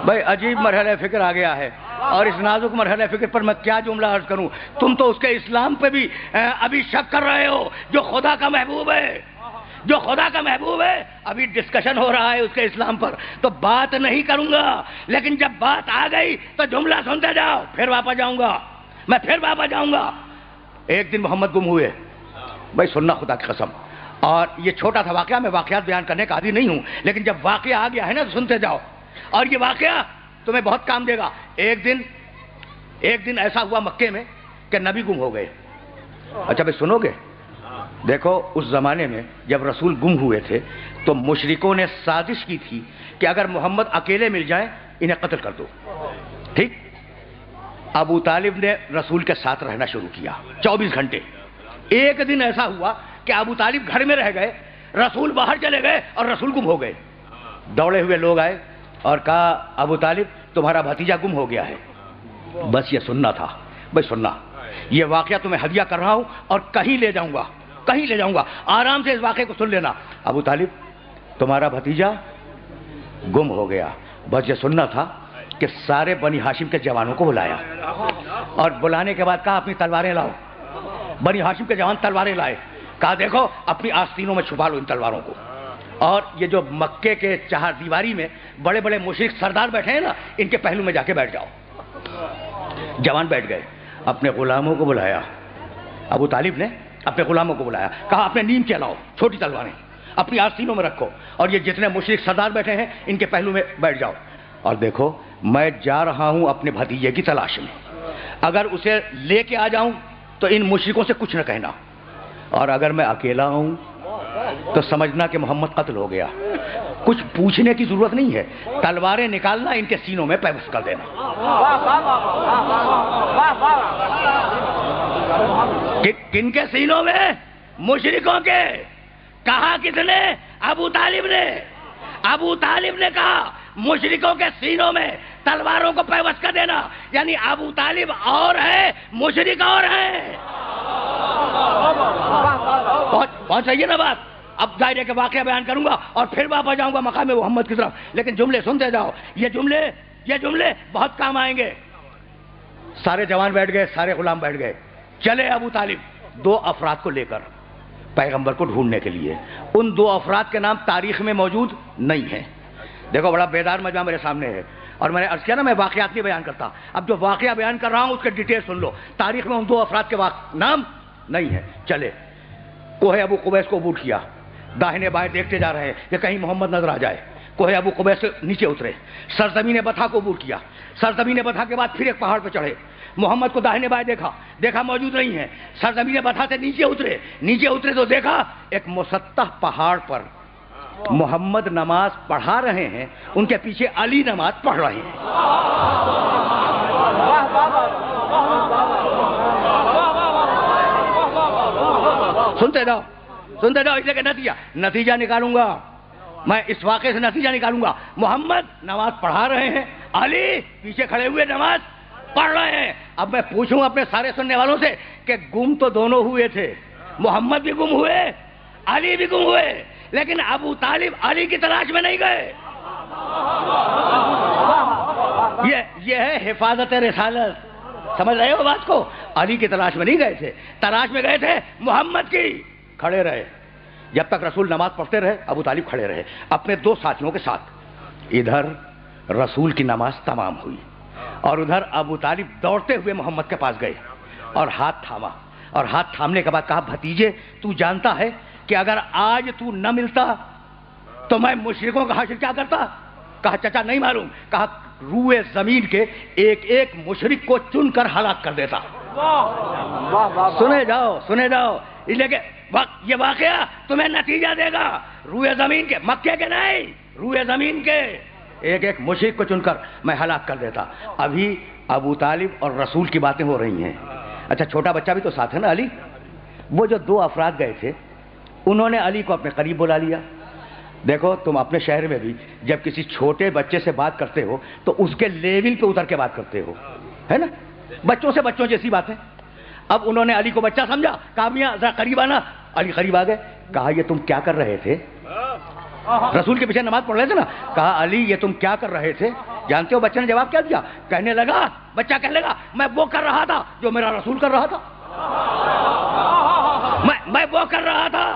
بھائی عجیب مرحلہ فکر آ گیا ہے، اور اس نازک مرحلہ فکر پر میں کیا جملہ عرض کروں؟ تم تو اس کے اسلام پہ بھی ابھی شک کر رہے ہو، جو خدا کا محبوب ہے، جو خدا کا محبوب ہے۔ ابھی ڈسکشن ہو رہا ہے اس کے اسلام پر، تو بات نہیں کروں گا، لیکن جب بات آ گئی تو جملہ سنتے جاؤ، پھر واپس جاؤں گا، میں پھر واپس جاؤں گا۔ ایک دن محمد گم ہوئے، بھائی سننا خدا کی قسم، اور یہ چھوٹا تھا واقعہ، میں واقعات بیان کرنے کا عادی نہیں ہوں، لیکن جب واقعہ آ گیا ہے نا تو سنتے جاؤ، اور یہ واقعہ تمہیں بہت کام دے گا۔ ایک دن ایسا ہوا مکے میں کہ نبی گم ہو گئے۔ اچھا بھائی سنو گے؟ دیکھو اس زمانے میں جب رسول گم ہوئے تھے تو مشرکوں نے سازش کی تھی کہ اگر محمد اکیلے مل جائیں انہیں قتل کر دو، ٹھیک؟ ابو طالب نے رسول کے ساتھ رہنا شروع کیا 24 گھنٹے۔ ایک دن ایسا ہوا کہ ابو طالب گھر میں رہ گئے، رسول باہر چلے گئے اور رسول گم ہو گئے۔ دوڑے ہوئے لوگ آئے اور کہا ابو طالب تمہارا بھتیجا گم ہو گیا ہے۔ بس یہ سننا تھا، بھائی سننا، یہ واقعہ تمہیں ہدیہ کر رہا ہوں اور کہیں لے جاؤں گا، آرام سے اس واقعے کو سن لینا۔ ابو طالب تمہارا بھتیجا گم ہو گیا، بس یہ سننا تھا کہ سارے بنی ہاشم کے جوانوں کو بلایا، اور بلانے کے بعد کہا اپنی تلواریں لاؤ۔ بنی ہاشم کے جوان تلواریں لائے، کہا دیکھو اپنی آستینوں میں چھپا لو ان تلواروں کو، اور یہ جو مکے کے چہار دیواری میں بڑے بڑے مشرک سردار بیٹھے ہیں نا، ان کے پہلو میں جا کے بیٹھ جاؤ۔ جوان بیٹھ گئے، اپنے غلاموں کو بلایا، ابو طالب نے اپنے غلاموں کو بلایا، کہا اپنے نیم کے لاؤ چھوٹی تلواریں، اپنی آستینوں میں رکھو، اور یہ جتنے مشرک سردار بیٹھے ہیں ان کے پہلو میں بیٹھ جاؤ، اور دیکھو میں جا رہا ہوں اپنے بھتیجے کی تلاش میں، اگر اسے لے کے آ جاؤں تو ان مشرکوں سے کچھ نہ کہنا، اور اگر میں اکیلا ہوں تو سمجھنا کہ محمد قتل ہو گیا، کچھ پوچھنے کی ضرورت نہیں ہے، تلواریں نکالنا ان کے سینوں میں پیوست کر دینا۔ کن کے سینوں میں؟ مشرکوں کے۔ کہا کس نے؟ ابو طالب نے۔ ابو طالب نے کہا مشرکوں کے سینوں میں تلواروں کو پیوست کر دینا، یعنی ابو طالب اور ہے، مشرک اور ہے۔ پہنچ رہی ہے نا بات؟ اب ظاہر ہے کہ واقعہ بیان کروں گا اور پھر واپس جاؤں گا مقام محمد کی طرف، لیکن جملے سنتے جاؤ، یہ جملے بہت کام آئیں گے۔ سارے جوان بیٹھ گئے، سارے غلام بیٹھ گئے، چلے ابو طالب 2 افراد کو لے کر پیغمبر کو ڈھونڈنے کے لیے۔ ان 2 افراد کے نام تاریخ میں موجود نہیں ہیں۔ دیکھو بڑا بیدار مجمع میرے سامنے ہے، اور میں نے عرض کیا نا میں واقعات نہیں بیان کرتا، اب جو واقعہ بیان کر رہا ہوں اس کے ڈیٹیل سن لو۔ تاریخ میں ان 2 افراد کے نام نہیں ہیں۔ چلے کوہ ابو قبیس کو عبور کیا، داہنے بائیں دیکھتے جا رہے ہیں کہ کہیں محمد نظر آ جائے۔ کوہ ابو قبیس سے نیچے اترے، سرزمین بطحا کو عبور کیا، سرزمین بطحا کے بعد پھر ایک پہاڑ پہ چڑھے، محمد کو داہنے بائیں دیکھا موجود نہیں ہے، سرزمین بطحا سے نیچے اترے تو دیکھا ایک مسطح پہاڑ پر محمد نماز پڑھا رہے ہیں، ان کے پیچھے علی نماز پڑھ رہے ہیں۔ سنتے جاؤ، اس لیے کہ نتیجہ نکالوں گا میں، اس واقعے سے نتیجہ نکالوں گا۔ محمد نماز پڑھا رہے ہیں، علی پیچھے کھڑے ہوئے نماز پڑھ رہے ہیں۔ اب میں پوچھوں اپنے سارے سننے والوں سے کہ گم تو دونوں ہوئے تھے، محمد بھی گم ہوئے، علی بھی گم ہوئے، لیکن ابو طالب علی کی تلاش میں نہیں گئے۔ یہ ہے حفاظت رسالت، سمجھ رہے ہو بات کو؟ علی کی تلاش میں نہیں گئے تھے، تلاش میں گئے تھے محمد کی۔ کھڑے رہے جب تک رسول نماز پڑھتے رہے، ابو طالب کھڑے رہے اپنے 2 ساتھیوں کے ساتھ۔ ادھر رسول کی نماز تمام ہوئی اور ادھر ابو طالب دوڑتے ہوئے محمد کے پاس گئے اور ہاتھ تھاما، اور ہاتھ تھامنے کے بعد کہا بھتیجے تو جانتا ہے کہ اگر آج تو نہ ملتا تو میں مشرکوں کا حشر کیا کرتا؟ کہا چچا نہیں معلوم۔ کہا روئے زمین کے ایک ایک مشرک کو چن کر ہلاک کر دیتا۔ سنے جاؤ، اس لیے کہ یہ واقعہ تمہیں نتیجہ دے گا۔ روئے زمین کے، مکے کے نہیں، روئے زمین کے ایک ایک مشرک کو چن کر میں ہلاک کر دیتا۔ ابھی ابو طالب اور رسول کی باتیں ہو رہی ہیں۔ اچھا چھوٹا بچہ بھی تو ساتھ ہے نا علی؟ وہ جو 2 افراد گئے تھے انہوں نے علی کو اپنے قریب بلا لیا۔ دیکھو تم اپنے شہر میں بھی جب کسی چھوٹے بچے سے بات کرتے ہو تو اس کے لیول پہ اتر کے بات کرتے ہو، ہے نا؟ بچوں سے بچوں جیسی بات ہے۔ اب انہوں نے علی کو بچہ سمجھا، کہا میاں ذرا قریب آنا۔ علی قریب آ گئے، کہا یہ تم کیا کر رہے تھے؟ رسول کے پیچھے نماز پڑھ رہے تھے نا، کہا علی یہ تم کیا کر رہے تھے؟ جانتے ہو بچے نے جواب کیا دیا؟ کہنے لگا، بچہ کہنے لگا میں وہ کر رہا تھا جو میرا رسول کر رہا تھا، میں وہ کر رہا تھا،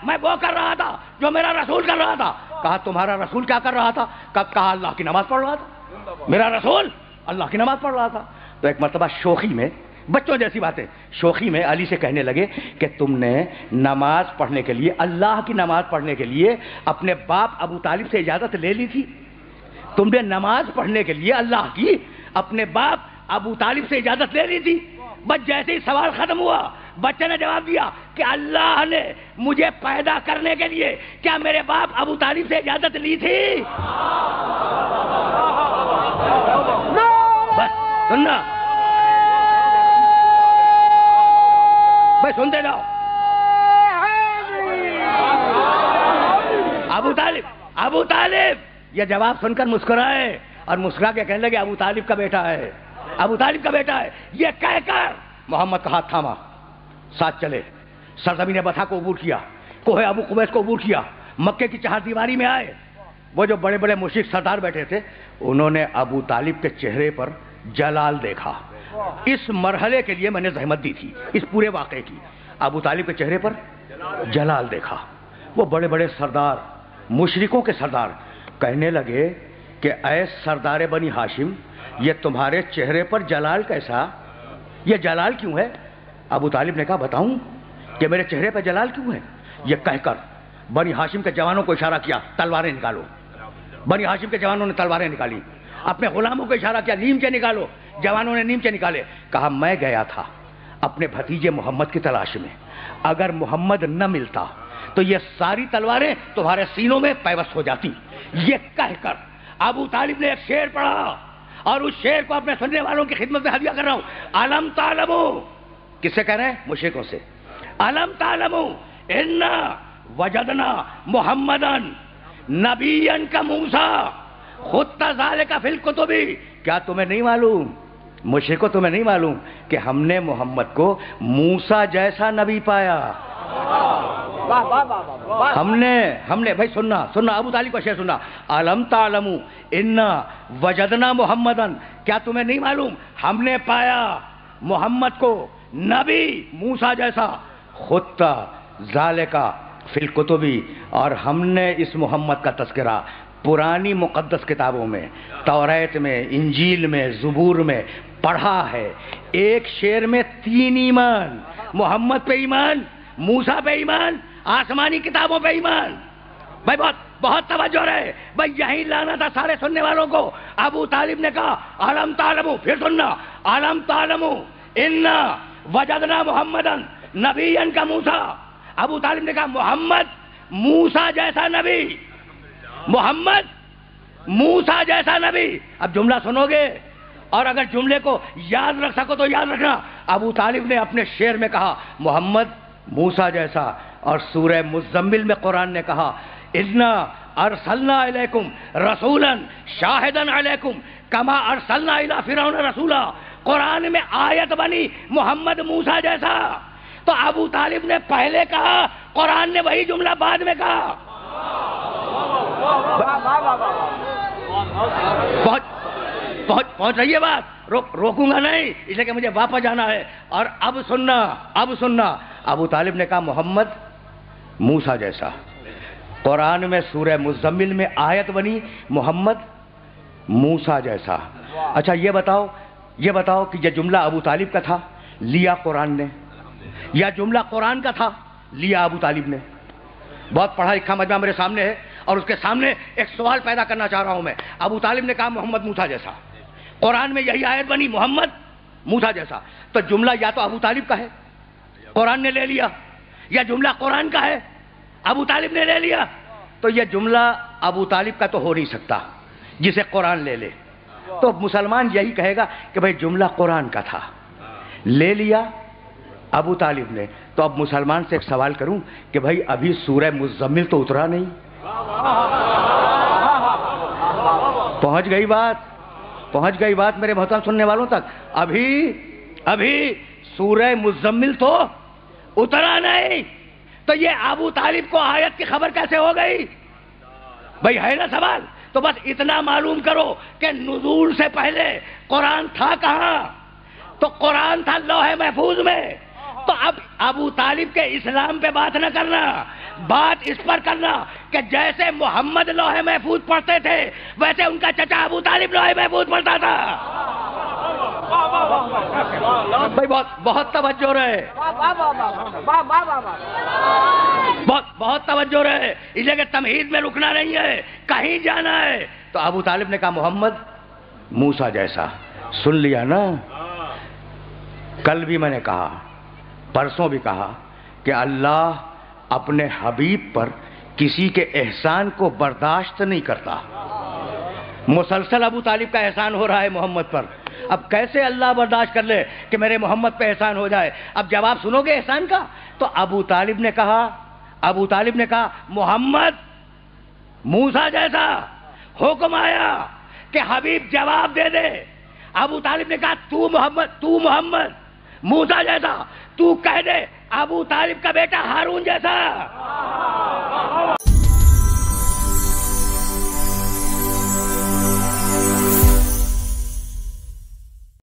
میں وہ کر رہا تھا جو میرا رسول کر رہا تھا۔ کہا تمہارا رسول کیا کر رہا تھا؟ کہا اللہ کی نماز پڑھ رہا تھا، میرا رسول اللہ کی نماز پڑھ رہا تھا۔ تو ایک مرتبہ شوخی میں، بچوں جیسی باتیں، شوخی میں علی سے کہنے لگے کہ تم نے نماز پڑھنے کے لیے، اللہ کی نماز پڑھنے کے لیے اپنے باپ ابو طالب سے اجازت لے لی تھی؟ تم نے نماز پڑھنے کے لیے اللہ کی اپنے باپ ابو طالب سے اجازت لے لی تھی؟ بس جیسے ہی سوال ختم ہوا بچے نے جواب دیا کہ اللہ نے مجھے پیدا کرنے کے لیے کیا میرے باپ ابو طالب سے اجازت لی تھی؟ بس سننا بھائی، سنتے جاؤ۔ ابو طالب یہ جواب سن کر مسکرائے اور مسکرا کے کہنے لگے ابو طالب کا بیٹا ہے، ابو طالب کا بیٹا ہے۔ یہ کہہ کر محمد کا ہاتھ تھاما، ساتھ چلے، سرزمین بطحا کو عبور کیا، کوہ ابو قبیس کو عبور کیا، مکے کی چہار دیواری میں آئے۔ وہ جو بڑے بڑے مشرک سردار بیٹھے تھے انہوں نے ابو طالب کے چہرے پر جلال دیکھا۔ اس مرحلے کے لیے میں نے زحمت دی تھی، اس پورے واقعے کی۔ ابو طالب کے چہرے پر جلال دیکھا۔ وہ بڑے بڑے سردار، مشرکوں کے سردار کہنے لگے کہ اے سردار بنی ہاشم، یہ تمہارے چہرے پر جلال کیسا؟ یہ جلال کیوں ہے؟ ابو طالب نے کہا بتاؤں کہ میرے چہرے پر جلال کیوں ہے؟ یہ کہہ کر بنی ہاشم کے جوانوں کو اشارہ کیا، تلواریں نکالو۔ بنی ہاشم کے جوانوں نے تلواریں نکالی، اپنے غلاموں کو اشارہ کیا، نیمچے نکالو۔ جوانوں نے نیمچے نکالے۔ کہا میں گیا تھا اپنے بھتیجے محمد کی تلاش میں، اگر محمد نہ ملتا تو یہ ساری تلواریں تمہارے سینوں میں پیوست ہو جاتی۔ یہ کہہ کر ابو طالب نے ایک شعر پڑھا اور اس شعر کو اپنے سننے والوں کی خدمت میں ہدیہ کر رہا ہوں۔ علم تعلمو، کس سے کہہ رہے ہیں؟ مشرکوں سے۔ علم تعلمو انا وجدنا محمدن نبیا کموسیٰ خط ذالک فی الکتب، کیا تمہیں نہیں معلوم، مشرکو تمہیں نہیں معلوم کہ ہم نے محمد کو موسیٰ جیسا نبی پایا؟ ہم نے بھائی سننا ابو طالب کا شعر سننا۔ علم تعلمو انا وجدنا محمدن، کیا تمہیں نہیں معلوم ہم نے پایا محمد کو نبی موسیٰ جیسا، خط ذالک فی الکتب، اور ہم نے اس محمد کا تذکرہ پرانی مقدس کتابوں میں، توریت میں، انجیل میں، زبور میں پڑھا ہے۔ ایک شعر میں 3 ایمان، محمد پہ ایمان، موسیٰ پہ ایمان، آسمانی کتابوں پہ ایمان۔ بھائی بہت توجہ رہے بھائی، یہی لانا تھا سارے سننے والوں کو۔ ابو طالب نے کہا علم تعلمو، پھر سننا، علم تعلمو انا وجدنا محمدن نبیا کموسیٰ۔ ابو طالب نے کہا محمد موسیٰ جیسا نبی، محمد موسیٰ جیسا نبی۔ اب جملہ سنو گے اور اگر جملے کو یاد رکھ سکو تو یاد رکھنا۔ ابو طالب نے اپنے شعر میں کہا محمد موسیٰ جیسا، اور سورہ مزمل میں قرآن نے کہا انا ارسلنا الیکم رسولا شاہدا علیکم کما ارسلنا الی فرعون رسولا۔ قرآن میں آیت بنی محمد موسیٰ جیسا، تو ابو طالب نے پہلے کہا، قرآن نے وہی جملہ بعد میں کہا۔ پہنچ رہی ہے بات؟ روکوں گا نہیں، اس لیے کہ مجھے واپس جانا ہے۔ اور اب سننا ابو طالب نے کہا محمد موسیٰ جیسا، قرآن میں سورہ مزمل میں آیت بنی محمد موسیٰ جیسا۔ اچھا یہ بتاؤ کہ یہ جملہ ابو طالب کا تھا، لیا قرآن نے، یا جملہ قرآن کا تھا، لیا ابو طالب نے؟ بہت پڑھا لکھا مجمع میرے سامنے ہے اور اس کے سامنے ایک سوال پیدا کرنا چاہ رہا ہوں میں۔ ابو طالب نے کہا محمد موسیٰ جیسا، قرآن میں یہی آیت بنی محمد موسیٰ جیسا، تو جملہ یا تو ابو طالب کا ہے، قرآن نے لے لیا، یا جملہ قرآن کا ہے، ابو طالب نے لے لیا۔ تو یہ جملہ ابو طالب کا تو ہو نہیں سکتا جسے قرآن لے لے، تو مسلمان یہی کہے گا کہ بھئی جملہ قرآن کا تھا، لے لیا ابو طالب نے۔ تو اب مسلمان سے ایک سوال کروں کہ بھئی ابھی سورہ مزمل تو اترا نہیں، پہنچ گئی بات میرے محترم سننے والوں تک؟ ابھی سورہ مزمل تو اترا نہیں، تو یہ ابو طالب کو آیت کی خبر کیسے ہو گئی؟ بھئی ہے نا سوال؟ تو بس اتنا معلوم کرو کہ نزول سے پہلے قرآن تھا کہاں؟ تو قرآن تھا لوح محفوظ میں. تو اب ابو طالب کے اسلام پہ بات نہ کرنا، بات اس پر کرنا کہ جیسے محمد لوح محفوظ پڑھتے تھے ویسے ان کا چچا ابو طالب لوح محفوظ پڑھتا تھا. بھائی بہت توجہ رہے، بہت توجہ رہے، اس لیے کہ تمہید میں رکنا نہیں ہے، کہیں جانا ہے. تو ابو طالب نے کہا محمد موسیٰ جیسا. سن لیا نا؟ کل بھی میں نے کہا، پرسوں بھی کہا کہ اللہ اپنے حبیب پر کسی کے احسان کو برداشت نہیں کرتا. مسلسل ابو طالب کا احسان ہو رہا ہے محمد پر. اب کیسے اللہ برداشت کر لے کہ میرے محمد پہ احسان ہو جائے؟ اب جواب سنو گے احسان کا. تو ابو طالب نے کہا محمد موسیٰ جیسا. حکم آیا کہ حبیب جواب دے دے. ابو طالب نے کہا تو محمد موسیٰ جیسا. تو کہہ دے ابو طالب کا بیٹا ہارون جیسا.